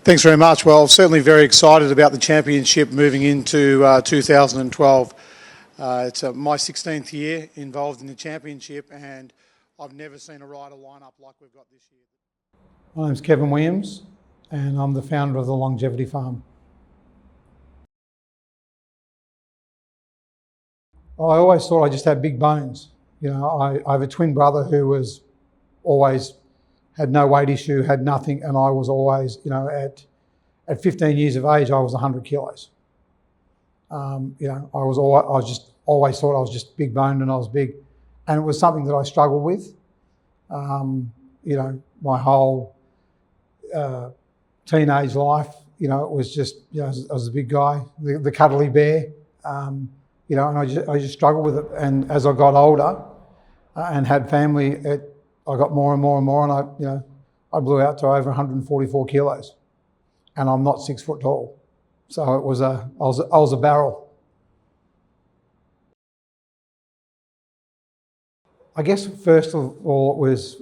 Thanks very much. Well, certainly very excited about the championship moving into 2012. It's my 16th year involved in the championship, and I've never seen a rider line up like we've got this year. My name's Kevin Williams, and I'm the founder of the Longevity Farm. I always thought I just had big bones. You know, I have a twin brother who was always had no weight issue, had nothing, and I was always, you know, at 15 years of age, I was 100 kilos. You know, I just always thought I was just big boned and I was big, and it was something that I struggled with. You know, my whole teenage life, you know, it was just, you know, I was a big guy, the cuddly bear, you know, and I just struggled with it. And as I got older and had family, I got more and more and more, and I blew out to over 144 kilos, and I'm not 6 foot tall, so I was a barrel. I guess first of all, it was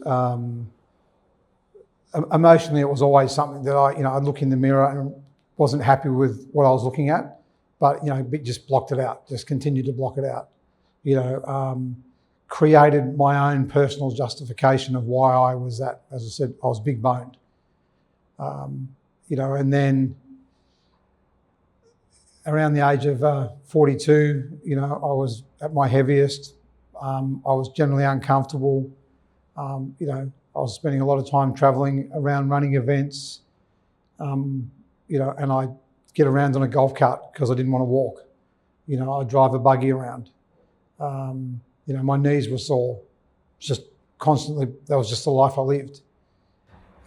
emotionally, it was always something that I'd look in the mirror and wasn't happy with what I was looking at, but just blocked it out, just continued to block it out. Created my own personal justification of why I was that. As I said, I was big boned. And then around the age of 42, I was at my heaviest. I was generally uncomfortable. I was spending a lot of time traveling around running events, and I'd get around on a golf cart because I didn't want to walk. I'd drive a buggy around. My knees were sore, just constantly. That was just the life I lived.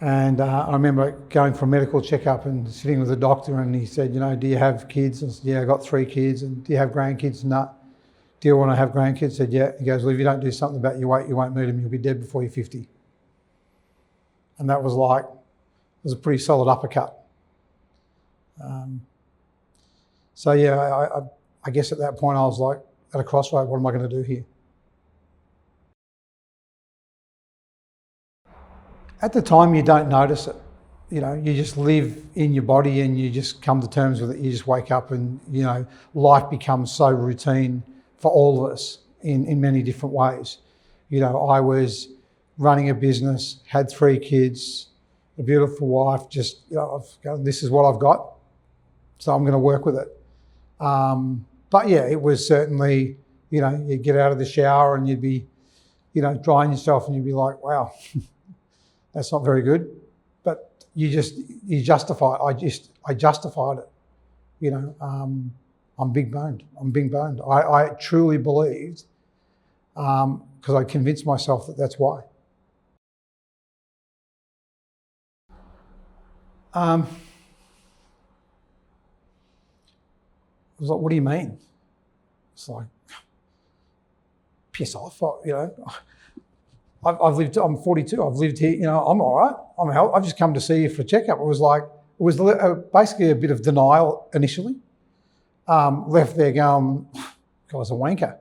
And I remember going for a medical checkup and sitting with the doctor, and he said, do you have kids? I said, yeah, I got 3 kids. And do you have grandkids? No. Do you want to have grandkids? I said, yeah. He goes, well, if you don't do something about your weight, you won't meet them. You'll be dead before you're 50. And that was a pretty solid uppercut. I guess at that point I was like at a crossroad. What am I going to do here? At the time, you don't notice it. You just live in your body and you just come to terms with it. You just wake up and, life becomes so routine for all of us in many different ways. I was running a business, had 3 kids, a beautiful wife, this is what I've got, so I'm going to work with it. But yeah, it was certainly, you'd get out of the shower and you'd be, drying yourself and you'd be like, wow, that's not very good. But you justify it. I justified it. I'm big boned. I truly believed, because I convinced myself that that's why. I was like, what do you mean? It's like, piss off, I'm 42, I've lived here, I'm all right, I'm healthy. I've just come to see you for a checkup. It was basically a bit of denial initially. Left there going, guy's a wanker.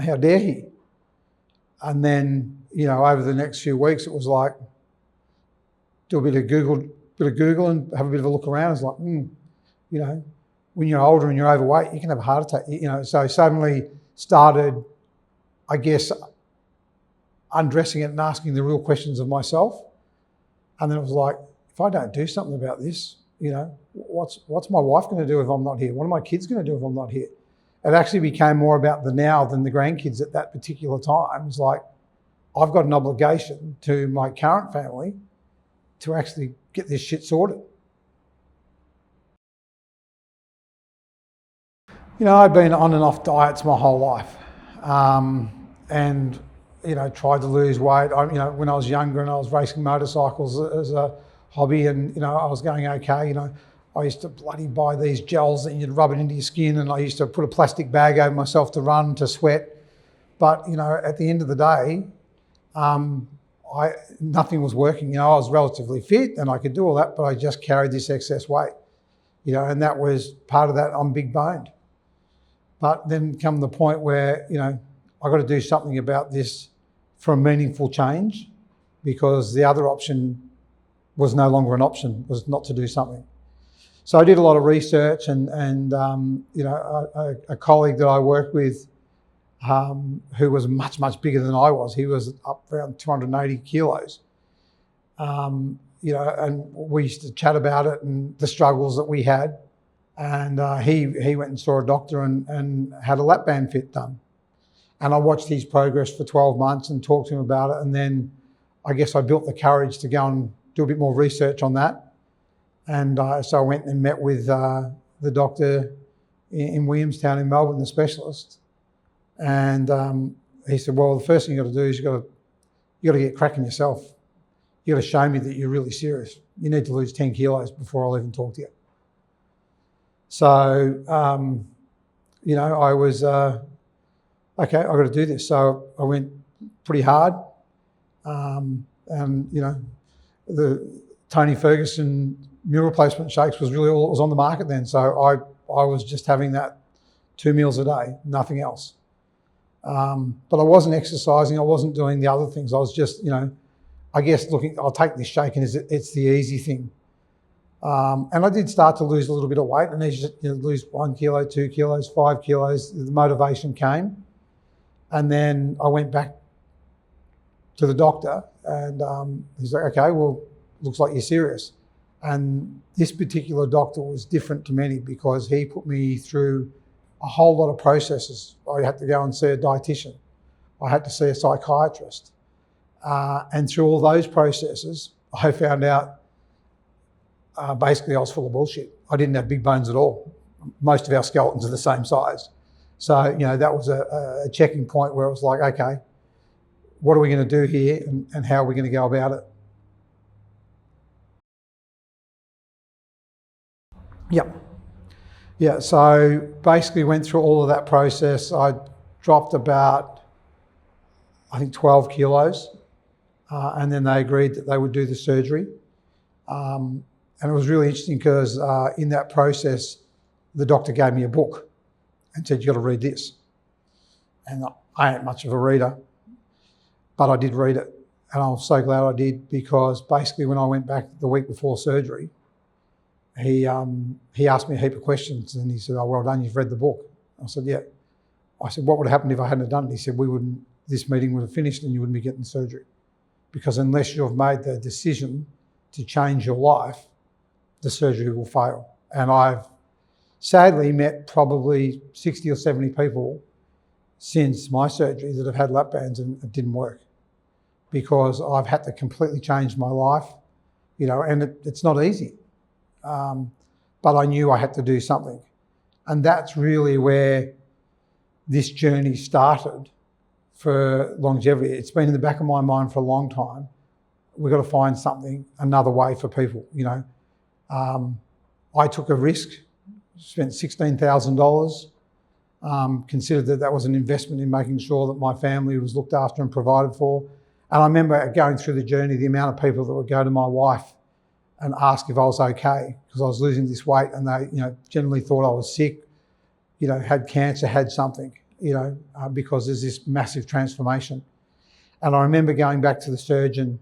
How dare he? And then, over the next few weeks, it was like, do a bit of Google and have a bit of a look around. It's like, when you're older and you're overweight, you can have a heart attack. So suddenly started, I guess, undressing it and asking the real questions of myself. And then it was like, if I don't do something about this, what's my wife going to do if I'm not here? What are my kids going to do if I'm not here? It actually became more about the now than the grandkids at that particular time. It's like, I've got an obligation to my current family to actually get this shit sorted. I'd been on and off diets my whole life, and tried to lose weight. When I was younger and I was racing motorcycles as a hobby, and I was going okay. I used to bloody buy these gels that you'd rub it into your skin, and I used to put a plastic bag over myself to run, to sweat. But at the end of the day, nothing was working. I was relatively fit and I could do all that, but I just carried this excess weight. And that was part of that. I'm big boned. But then come the point where, I got to do something about this for a meaningful change, because the other option was no longer an option, was not to do something. So I did a lot of research, and a colleague that I worked with, who was much bigger than I was, he was up around 280 kilos. And we used to chat about it and the struggles that we had. And he went and saw a doctor and had a lap band fit done. And I watched his progress for 12 months and talked to him about it. And then I guess I built the courage to go and do a bit more research on that. And so I went and met with the doctor in Williamstown in Melbourne, the specialist. And he said, well, the first thing you got to do is you got to get cracking yourself. You got to show me that you're really serious. You need to lose 10 kilos before I'll even talk to you. So, I was, okay, I've got to do this. So I went pretty hard. The Tony Ferguson meal replacement shakes was really all that was on the market then. So I was just having that 2 meals a day, nothing else. But I wasn't exercising. I wasn't doing the other things. I was just, I guess looking, I'll take this shake and it's the easy thing. And I did start to lose a little bit of weight, and lose 1 kilo, 2 kilos, 5 kilos. The motivation came. And then I went back to the doctor, and he's like, okay, well, looks like you're serious. And this particular doctor was different to many because he put me through a whole lot of processes. I had to go and see a dietitian. I had to see a psychiatrist. And through all those processes, I found out basically I was full of bullshit. I didn't have big bones at all. Most of our skeletons are the same size. So, that was a checking point where it was like, okay, what are we going to do here, and how are we going to go about it? Yep. Yeah, so basically went through all of that process. I dropped about, I think, 12 kilos, and then they agreed that they would do the surgery. And it was really interesting because in that process, the doctor gave me a book and said, you got to read this. And I ain't much of a reader, but I did read it. And I'm so glad I did, because basically when I went back the week before surgery, he asked me a heap of questions, and he said, oh, well done, you've read the book. I said, yeah. I said, what would have happened if I hadn't done it? He said, this meeting would have finished and you wouldn't be getting surgery. Because unless you've made the decision to change your life, the surgery will fail. And I've sadly met probably 60 or 70 people since my surgery that have had lap bands and it didn't work, because I've had to completely change my life, and it's not easy. But I knew I had to do something. And that's really where this journey started for longevity. It's been in the back of my mind for a long time. We've got to find something, another way for people, I took a risk, spent $16,000, considered that was an investment in making sure that my family was looked after and provided for. And I remember going through the journey, the amount of people that would go to my wife and ask if I was okay, because I was losing this weight, and they, generally thought I was sick, had cancer, had something, because there's this massive transformation. And I remember going back to the surgeon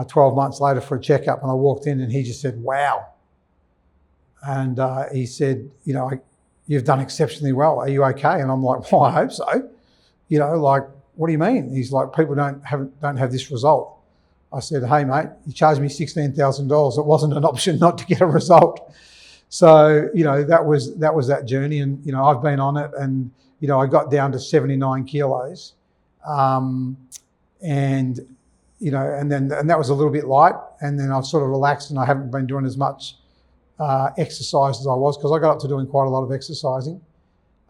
12 months later for a checkup, and I walked in and he just said, wow. And he said, you've done exceptionally well. Are you okay? And I'm like, well, I hope so. What do you mean? He's like, people don't have this result. I said, hey, mate, you charged me $16,000. It wasn't an option not to get a result. So, that was that journey. And, I've been on it, and, I got down to 79 kilos. And that was a little bit light. And then I've sort of relaxed, and I haven't been doing as much exercise as I was, because I got up to doing quite a lot of exercising.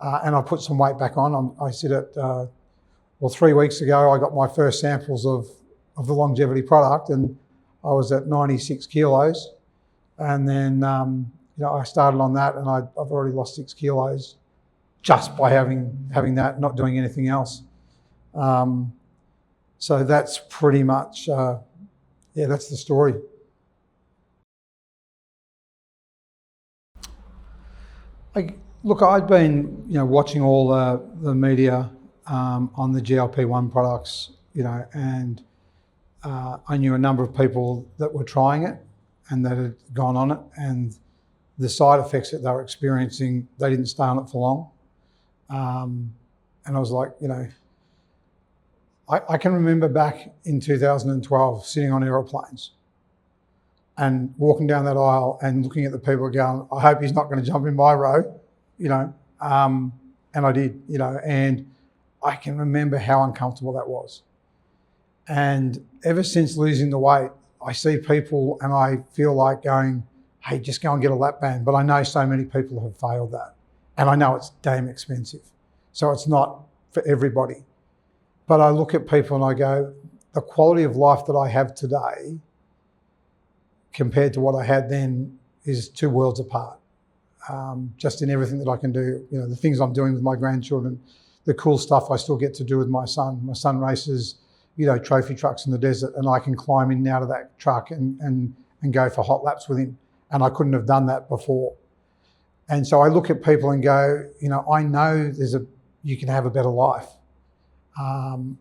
And I put some weight back on. I sit at, 3 weeks ago, I got my first samples of the longevity product, and I was at 96 kilos. And then, I started on that, and I've already lost 6 kilos just by having that, not doing anything else. So that's pretty much, that's the story. I'd been, watching all the media on the GLP-1 products, and I knew a number of people that were trying it and that had gone on it, and the side effects that they were experiencing, they didn't stay on it for long. And I was like, I can remember back in 2012 sitting on aeroplanes and walking down that aisle and looking at the people going, I hope he's not going to jump in my row, and I did, and I can remember how uncomfortable that was. And ever since losing the weight, I see people and I feel like going, hey, just go and get a lap band. But I know so many people have failed that. And I know it's damn expensive. So it's not for everybody. But I look at people and I go, the quality of life that I have today compared to what I had then is two worlds apart. Just in everything that I can do, the things I'm doing with my grandchildren, the cool stuff I still get to do with my son. My son races, trophy trucks in the desert, and I can climb in and out of that truck and go for hot laps with him. And I couldn't have done that before. And so I look at people and go, I know you can have a better life. So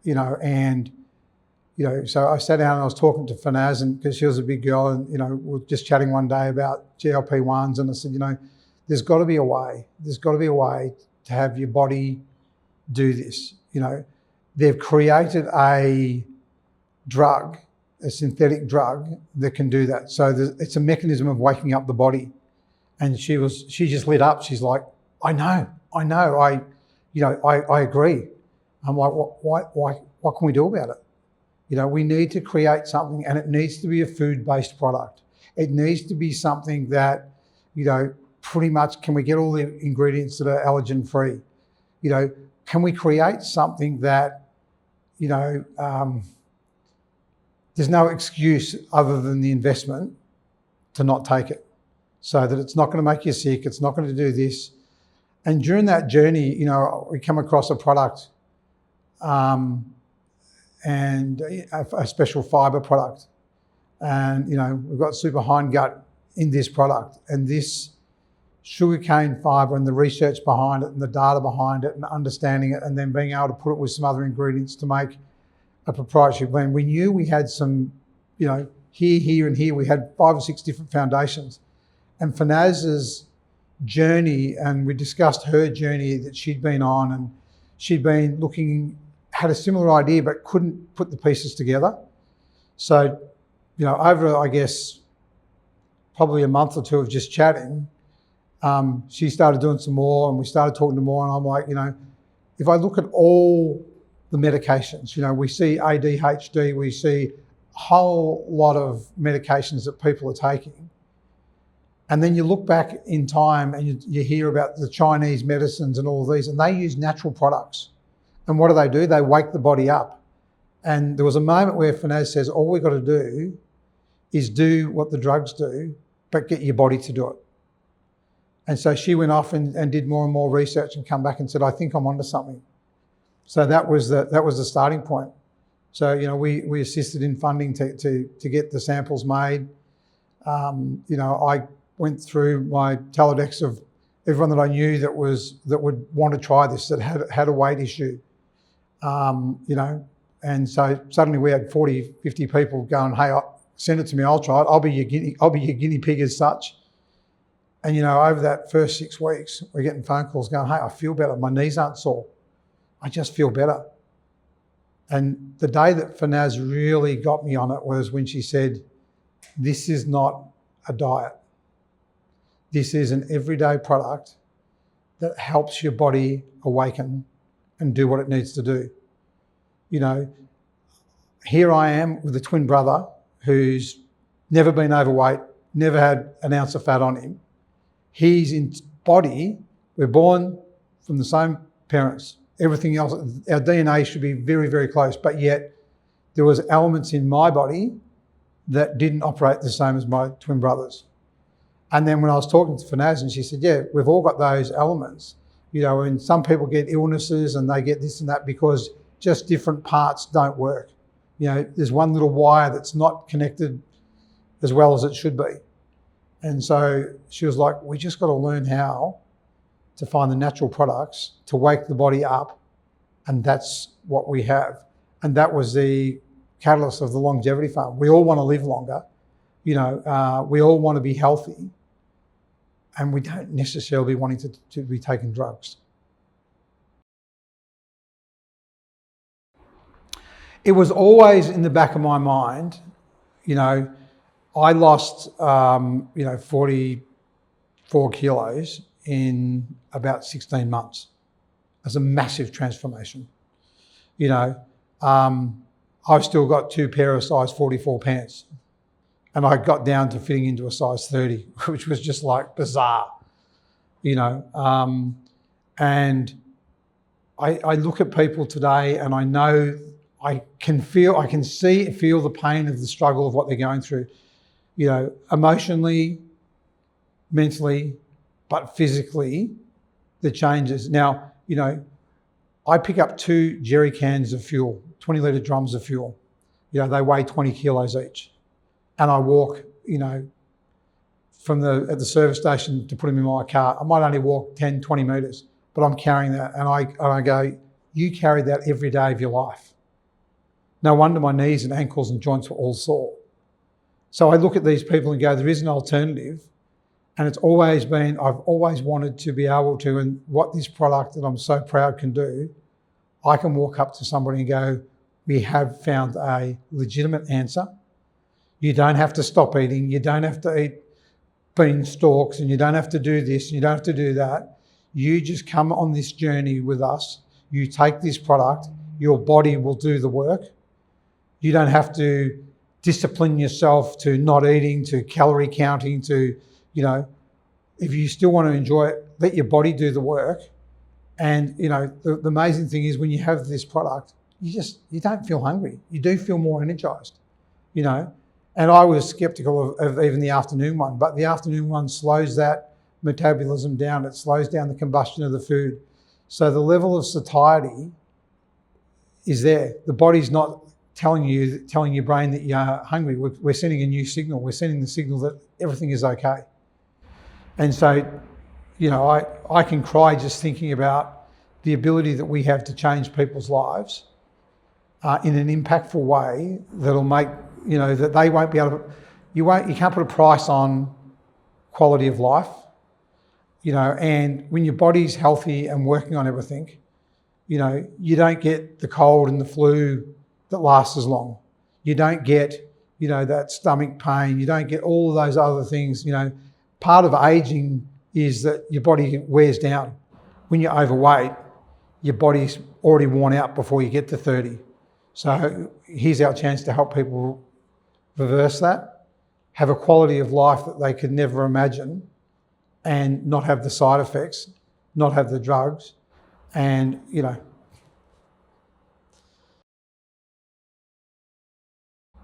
I sat down and I was talking to Fanaz, and because she was a big girl, and we were just chatting one day about GLP-1s, and I said, there's got to be a way. There's got to be a way to have your body do this. They've created a drug, a synthetic drug that can do that. So it's a mechanism of waking up the body. And she just lit up. She's like, I know, I agree. I'm like, what can we do about it? We need to create something, and it needs to be a food-based product. It needs to be something that, pretty much, can we get all the ingredients that are allergen-free? Can we create something that, there's no excuse other than the investment to not take it, so that it's not going to make you sick, it's not going to do this. And during that journey, we come across a product and a special fibre product. And, we've got super hindgut in this product, and this sugarcane fibre and the research behind it and the data behind it and understanding it, and then being able to put it with some other ingredients to make a proprietary blend. We knew we had some, here and here, we had 5 or 6 different foundations. And Fanaz's journey, and we discussed her journey that she'd been on, and she'd been had a similar idea but couldn't put the pieces together. So, over, I guess, probably a month or two of just chatting, she started doing some more, and we started talking to more, and I'm like, if I look at all the medications, we see ADHD, we see a whole lot of medications that people are taking. And then you look back in time and you hear about the Chinese medicines and all of these, and they use natural products. And what do? They wake the body up. And there was a moment where Fanaz says, all we've got to do is do what the drugs do, but get your body to do it. And so she went off and did more and more research and come back and said, I think I'm onto something. So that was the starting point. So, we assisted in funding to get the samples made. I went through my Teledex of everyone that I knew that would want to try this, that had a weight issue. And so suddenly we had 40, 50 people going, hey, send it to me, I'll try it. I'll be your guinea pig as such. And, over that first 6 weeks, we're getting phone calls going, hey, I feel better. My knees aren't sore. I just feel better. And the day that Fanaz really got me on it was when she said, this is not a diet. This is an everyday product that helps your body awaken and do what it needs to do. Here I am with a twin brother who's never been overweight, never had an ounce of fat on him. He's in body, we're born from the same parents. Everything else, our DNA should be very, very close, but yet there was elements in my body that didn't operate the same as my twin brothers. And then when I was talking to Fanaz, and she said, yeah, we've all got those elements, and some people get illnesses and they get this and that because just different parts don't work. There's one little wire that's not connected as well as it should be. And so she was like, we just got to learn how to find the natural products to wake the body up. And that's what we have. And that was the catalyst of the longevity farm. We all want to live longer. We all want to be healthy, and we don't necessarily be wanting to be taking drugs. It was always in the back of my mind. I lost 44 kilos in about 16 months. That's a massive transformation. I've still got 2 pair of size 44 pants, and I got down to fitting into a size 30, which was just like bizarre, and I look at people today, and I know I can feel the pain of the struggle of what they're going through, emotionally, mentally, but physically, the changes. Now, I pick up 2 jerry cans of fuel, 20-litre drums of fuel. They weigh 20 kilos each. And I walk, at the service station to put them in my car. I might only walk 10, 20 metres, but I'm carrying that. And I go, you carry that every day of your life. No wonder my knees and ankles and joints were all sore. So I look at these people and go, there is an alternative. And I've always wanted to be able to, and what this product that I'm so proud can do, I can walk up to somebody and go, we have found a legitimate answer. You don't have to stop eating. You don't have to eat bean stalks, and you don't have to do this, and you don't have to do that. You just come on this journey with us. You take this product, your body will do the work. You don't have to discipline yourself to not eating, to calorie counting, to, if you still want to enjoy it, let your body do the work. And, the amazing thing is when you have this product, you don't feel hungry. You do feel more energized, And I was skeptical of even the afternoon one, but the afternoon one slows that metabolism down. It slows down the combustion of the food. So the level of satiety is there. The body's not telling your brain that you're hungry. We're sending a new signal. We're sending the signal that everything is okay. And so, I can cry just thinking about the ability that we have to change people's lives in an impactful way that'll make, that they won't be able to, you can't put a price on quality of life, and when your body's healthy and working on everything, you don't get the cold and the flu that lasts as long. You don't get, that stomach pain. You don't get all of those other things. Part of aging is that your body wears down. When you're overweight, your body's already worn out before you get to 30. So here's our chance to help people reverse that, have a quality of life that they could never imagine, and not have the side effects, not have the drugs, and,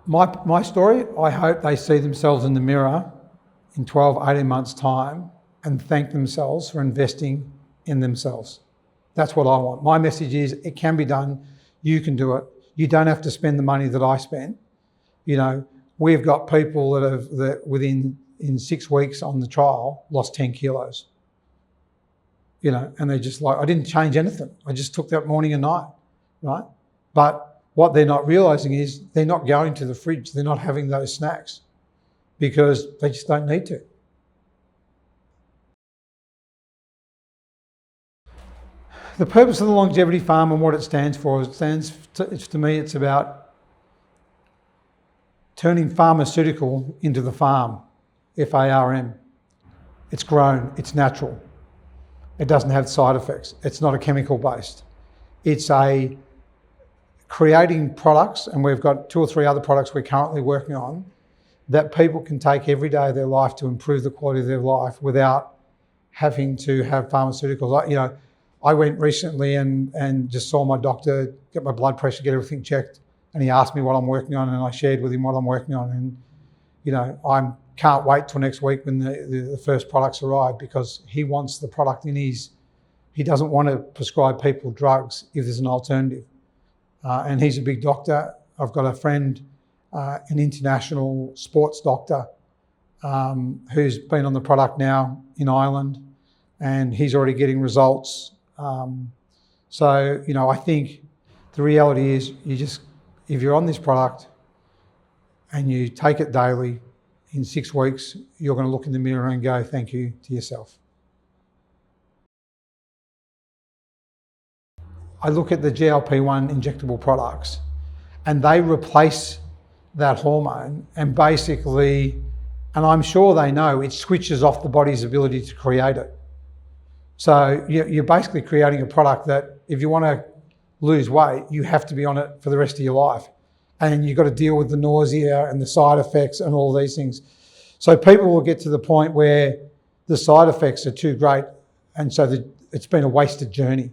My story, I hope they see themselves in the mirror in 12, 18 months' time and thank themselves for investing in themselves. That's what I want. My message is it can be done. You can do it. You don't have to spend the money that I spent. We've got people that within 6 weeks on the trial lost 10 kilos. And they're just like, I didn't change anything. I just took that morning and night, right? But what they're not realising is they're not going to the fridge. They're not having those snacks because they just don't need to. The purpose of the Longevity Farm and what it stands for, to me, it's about turning pharmaceutical into the farm, F-A-R-M. It's grown, it's natural. It doesn't have side effects. It's not a chemical based. It's creating products, and we've got 2 or 3 other products we're currently working on that people can take every day of their life to improve the quality of their life without having to have pharmaceuticals. I went recently and just saw my doctor, get my blood pressure, get everything checked, and he asked me what I'm working on, and I shared with him what I'm working on. And, I can't wait till next week when the first products arrive, because he wants the product in his, he doesn't want to prescribe people drugs if there's an alternative. And he's a big doctor. I've got a friend, an international sports doctor, who's been on the product now in Ireland, and he's already getting results. So, I think the reality is if you're on this product and you take it daily, in 6 weeks, you're going to look in the mirror and go, thank you to yourself. I look at the GLP-1 injectable products and they replace that hormone and basically, and I'm sure they know, it switches off the body's ability to create it. So you're basically creating a product that if you want to lose weight, you have to be on it for the rest of your life. And you've got to deal with the nausea and the side effects and all these things. So people will get to the point where the side effects are too great and so it's been a wasted journey.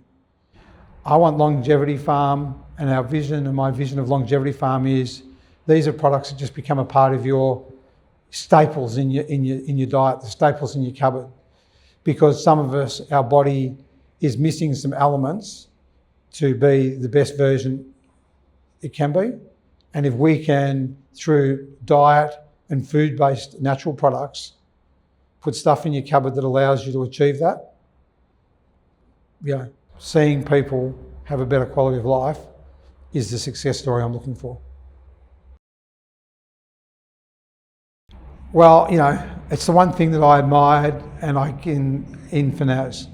I want Longevity Farm, and our vision and my vision of Longevity Farm is these are products that just become a part of your staples in your diet, the staples in your cupboard. Because some of us, our body is missing some elements to be the best version it can be. And if we can, through diet and food-based natural products, put stuff in your cupboard that allows you to achieve that, seeing people have a better quality of life is the success story I'm looking for. Well, it's the one thing that I admired and in Fanaz.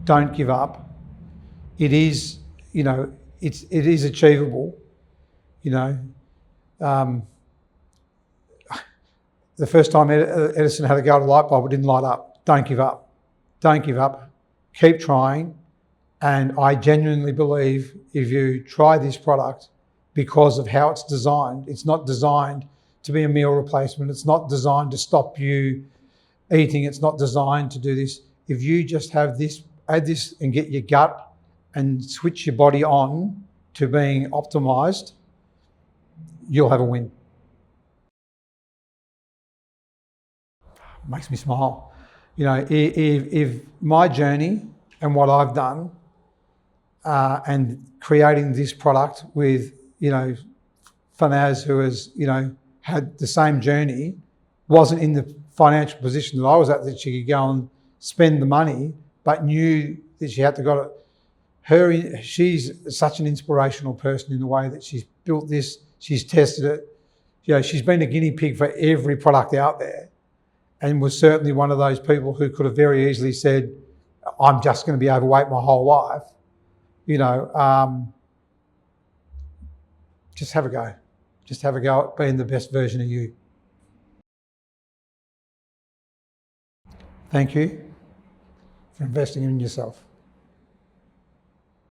Don't give up. It is, it is achievable. The first time Edison had a go at a light bulb, it didn't light up. Don't give up. Don't give up. Keep trying. And I genuinely believe if you try this product because of how it's not designed to be a meal replacement. It's not designed to stop you eating. It's not designed to do this. If you just have this, add this and get your gut and switch your body on to being optimized, you'll have a win. Makes me smile. If my journey and what I've done and creating this product with, Fanaz, who has, had the same journey, wasn't in the financial position that I was at, that she could go and spend the money, but knew that she had to go to she's such an inspirational person in the way that she's built this, she's tested it. She's been a guinea pig for every product out there and was certainly one of those people who could have very easily said, I'm just going to be overweight my whole life. Just have a go. Just have a go at being the best version of you. Thank you for investing in yourself.